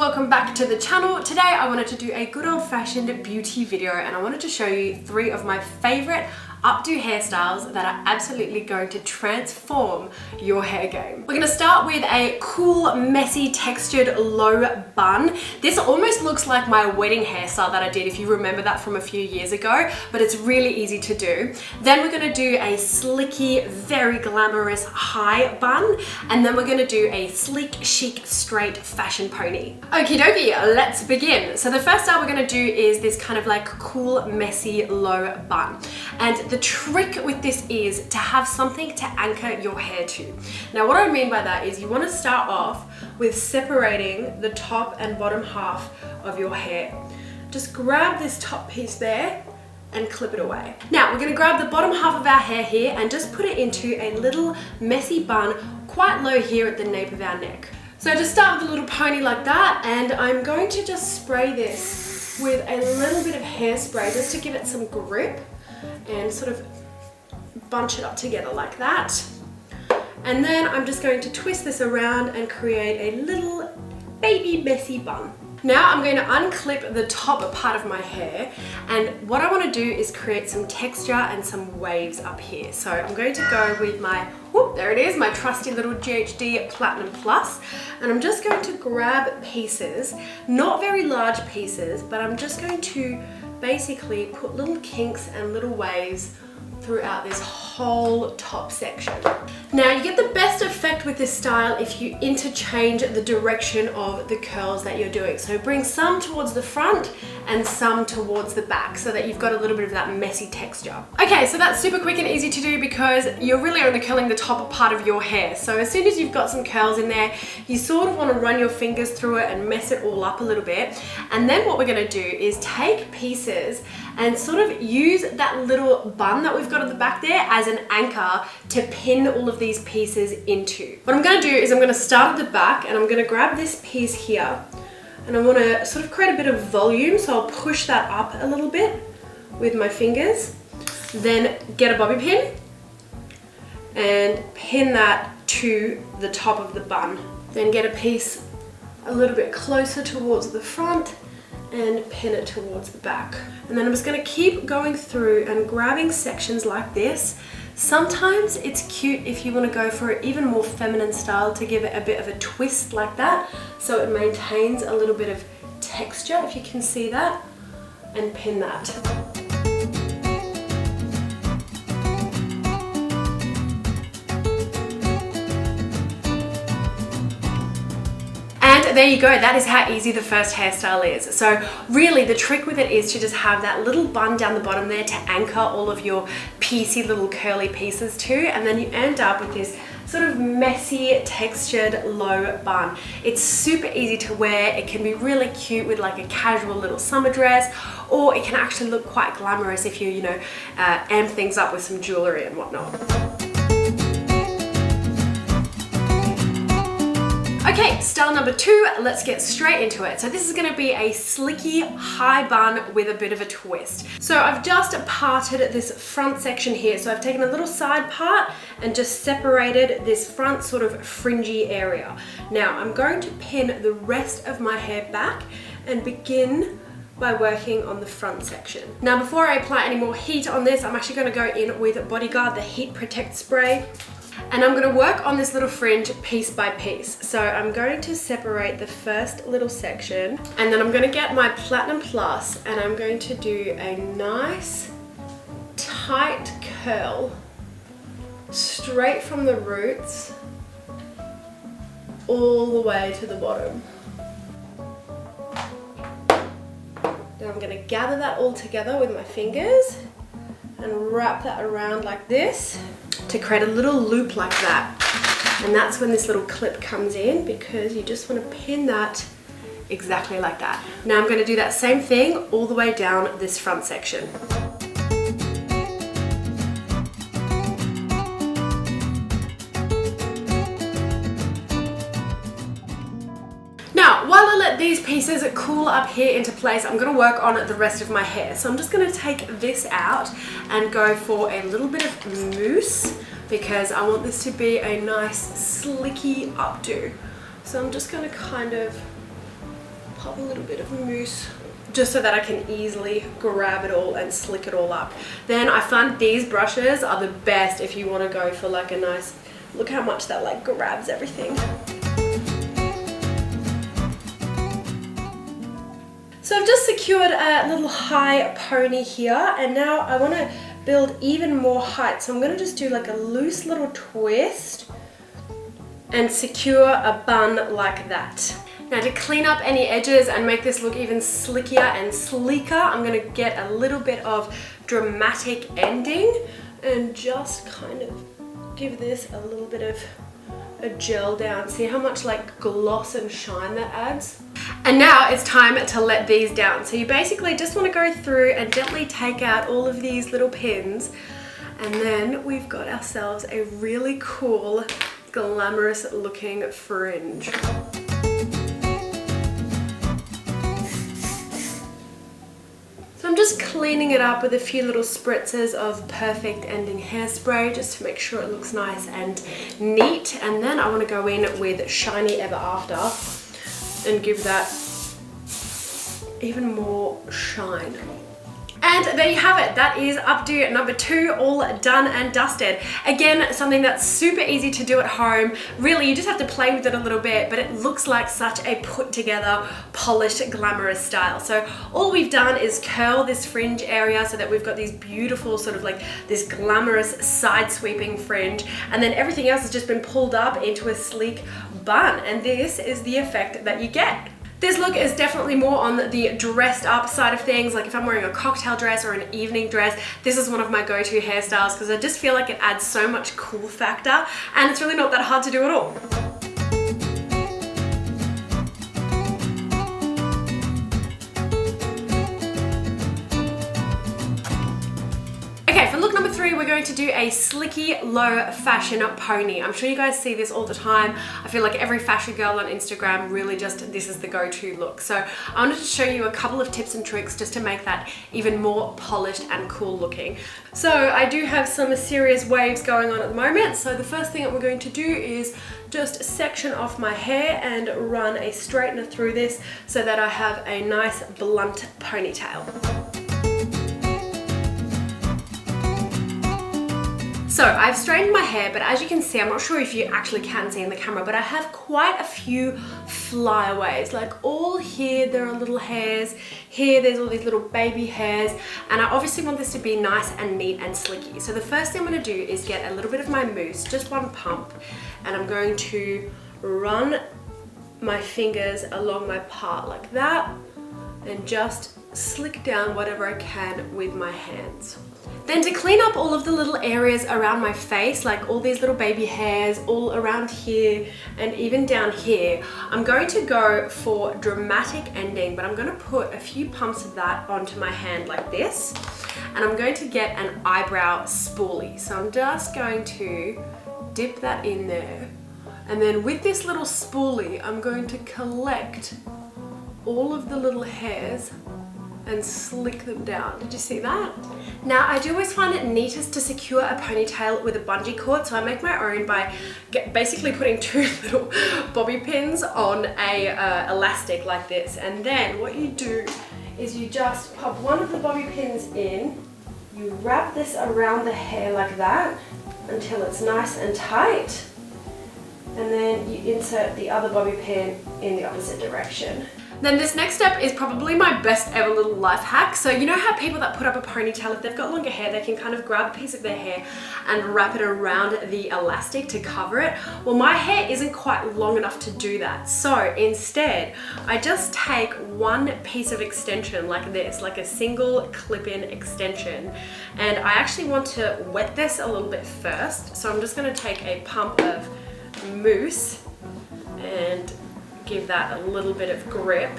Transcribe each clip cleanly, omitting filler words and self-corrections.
welcome back to the channel. Today I wanted to do a good old-fashioned beauty video and I wanted to show you 3 of my favorite updo hairstyles that are absolutely going to transform your hair game. We're gonna start with a cool, messy, textured low bun. This almost looks like my wedding hairstyle that I did, if you remember that from a few years ago, but it's really easy to do. Then we're gonna do a slicky, very glamorous high bun, and then we're gonna do a sleek, chic, straight fashion pony. Okie dokie, let's begin. So the first style we're gonna do is this kind of like cool, messy, low bun. And the trick with this is to have something to anchor your hair to. Now what I mean by that is you want to start off with separating the top and bottom half of your hair. Just grab this top piece there and clip it away. Now we're going to grab the bottom half of our hair here and just put it into a little messy bun quite low here at the nape of our neck. So just start with a little pony like that, and I'm going to just spray this with a little bit of hairspray just to give it some grip and sort of bunch it up together like that. And then I'm just going to twist this around and create a little baby messy bun. Now I'm going to unclip the top part of my hair, and what I want to do is create some texture and some waves up here. So I'm going to go with my, whoop, there it is, my trusty little GHD Platinum Plus, and I'm just going to grab pieces, not very large pieces, but I'm just going to basically put little kinks and little waves throughout this whole top section. Now you get the best effect with this style if you interchange the direction of the curls that you're doing. So bring some towards the front and some towards the back so that you've got a little bit of that messy texture. Okay, so that's super quick and easy to do because you're really only curling the top part of your hair. So as soon as you've got some curls in there, you sort of want to run your fingers through it and mess it all up a little bit. And then what we're going to do is take pieces and sort of use that little bun that we've got at the back there as an anchor to pin all of these pieces into. What I'm going to do is I'm going to start at the back and I'm going to grab this piece here and I want to sort of create a bit of volume, so I'll push that up a little bit with my fingers, then get a bobby pin and pin that to the top of the bun. Then get a piece a little bit closer towards the front and pin it towards the back. And then I'm just going to keep going through and grabbing sections like this. Sometimes it's cute if you want to go for an even more feminine style to give it a bit of a twist like that, so it maintains a little bit of texture, if you can see that, and pin that. There you go, that is how easy the first hairstyle is. So really the trick with it is to just have that little bun down the bottom there to anchor all of your piecey little curly pieces to, and then you end up with this sort of messy textured low bun. It's super easy to wear, it can be really cute with like a casual little summer dress, or it can actually look quite glamorous if you amp things up with some jewelry and whatnot. Okay, style number 2, let's get straight into it. So this is gonna be a slicky high bun with a bit of a twist. So I've just parted this front section here. So I've taken a little side part and just separated this front sort of fringy area. Now I'm going to pin the rest of my hair back and begin by working on the front section. Now before I apply any more heat on this, I'm actually gonna go in with Bodyguard, the Heat Protect Spray. And I'm going to work on this little fringe piece by piece. So I'm going to separate the first little section, and then I'm going to get my Platinum Plus and I'm going to do a nice tight curl straight from the roots all the way to the bottom. Then I'm going to gather that all together with my fingers and wrap that around like this to create a little loop like that. And that's when this little clip comes in, because you just want to pin that exactly like that. Now I'm going to do that same thing all the way down this front section. Now, while I let these pieces cool up here into place, I'm going to work on the rest of my hair. So I'm just going to take this out and go for a little bit of mousse, because I want this to be a nice slicky updo. So I'm just going to kind of pop a little bit of mousse just so that I can easily grab it all and slick it all up. Then I find these brushes are the best if you want to go for like a nice, look how much that like grabs everything. So I've just secured a little high pony here, and now I want to build even more height. So I'm going to just do like a loose little twist and secure a bun like that. Now to clean up any edges and make this look even slickier and sleeker, I'm going to get a little bit of dramatic ending and just kind of give this a little bit of a gel down. See how much like gloss and shine that adds? And now it's time to let these down. So you basically just want to go through and gently take out all of these little pins, and then we've got ourselves a really cool, glamorous looking fringe. So I'm just cleaning it up with a few little spritzes of perfect ending hairspray just to make sure it looks nice and neat. And then I want to go in with Shiny Ever After and give that even more shine. And there you have it. That is updo number 2, all done and dusted. Again, something that's super easy to do at home. Really, you just have to play with it a little bit, but it looks like such a put together, polished, glamorous style. So all we've done is curl this fringe area so that we've got these beautiful sort of like this glamorous side sweeping fringe, and then everything else has just been pulled up into a sleek bun, and this is the effect that you get. This look is definitely more on the dressed up side of things. Like if I'm wearing a cocktail dress or an evening dress, this is one of my go-to hairstyles because I just feel like it adds so much cool factor, and it's really not that hard to do at all. Look number 3, we're going to do a slicky low fashion pony. I'm sure you guys see this all the time. I feel like every fashion girl on Instagram really just, this is the go-to look. So I wanted to show you a couple of tips and tricks just to make that even more polished and cool looking. So I do have some serious waves going on at the moment. So the first thing that we're going to do is just section off my hair and run a straightener through this so that I have a nice blunt ponytail. So I've straightened my hair, but as you can see, I'm not sure if you actually can see in the camera, but I have quite a few flyaways. Like all here, there are little hairs. Here, there's all these little baby hairs. And I obviously want this to be nice and neat and slicky. So the first thing I'm gonna do is get a little bit of my mousse, just one pump, and I'm going to run my fingers along my part like that and just slick down whatever I can with my hands. Then to clean up all of the little areas around my face, like all these little baby hairs all around here and even down here, I'm going to go for dramatic ending, but I'm going to put a few pumps of that onto my hand like this, and I'm going to get an eyebrow spoolie. So I'm just going to dip that in there, and then with this little spoolie, I'm going to collect all of the little hairs and slick them down. Did you see that? Now, I do always find it neatest to secure a ponytail with a bungee cord, so I make my own by basically putting 2 little bobby pins on a elastic like this, and then what you do is you just pop one of the bobby pins in, you wrap this around the hair like that until it's nice and tight, and then you insert the other bobby pin in the opposite direction. Then this next step is probably my best ever little life hack. So you know how people that put up a ponytail, if they've got longer hair, they can kind of grab a piece of their hair and wrap it around the elastic to cover it? Well, my hair isn't quite long enough to do that. So instead, I just take one piece of extension like this, like a single clip-in extension. And I actually want to wet this a little bit first. So I'm just gonna take a pump of mousse and give that a little bit of grip,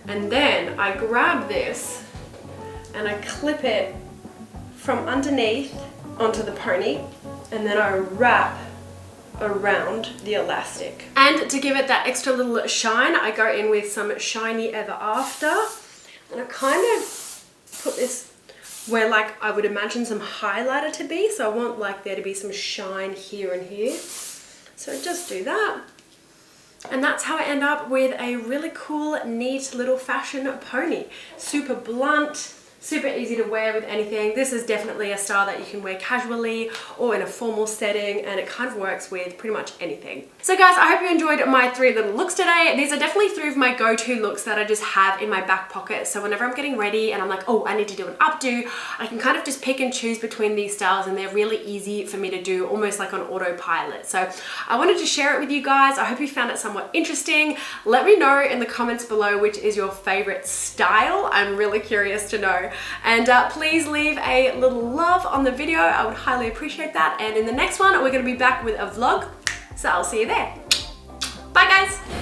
and then I grab this and I clip it from underneath onto the pony, and then I wrap around the elastic. And to give it that extra little shine, I go in with some Shiny Ever After, and I kind of put this where like I would imagine some highlighter to be, so I want like there to be some shine here and here. So just do that. And that's how I end up with a really cool, neat little fashion pony. Super blunt, super easy to wear with anything. This is definitely a style that you can wear casually or in a formal setting, and it kind of works with pretty much anything. So guys, I hope you enjoyed my 3 little looks today. These are definitely 3 of my go-to looks that I just have in my back pocket. So whenever I'm getting ready and I'm like, oh, I need to do an updo, I can kind of just pick and choose between these styles, and they're really easy for me to do, almost like on autopilot. So I wanted to share it with you guys. I hope you found it somewhat interesting. Let me know in the comments below which is your favorite style. I'm really curious to know. And please leave a little love on the video. I would highly appreciate that. And in the next one, we're going to be back with a vlog. So I'll see you there. Bye guys.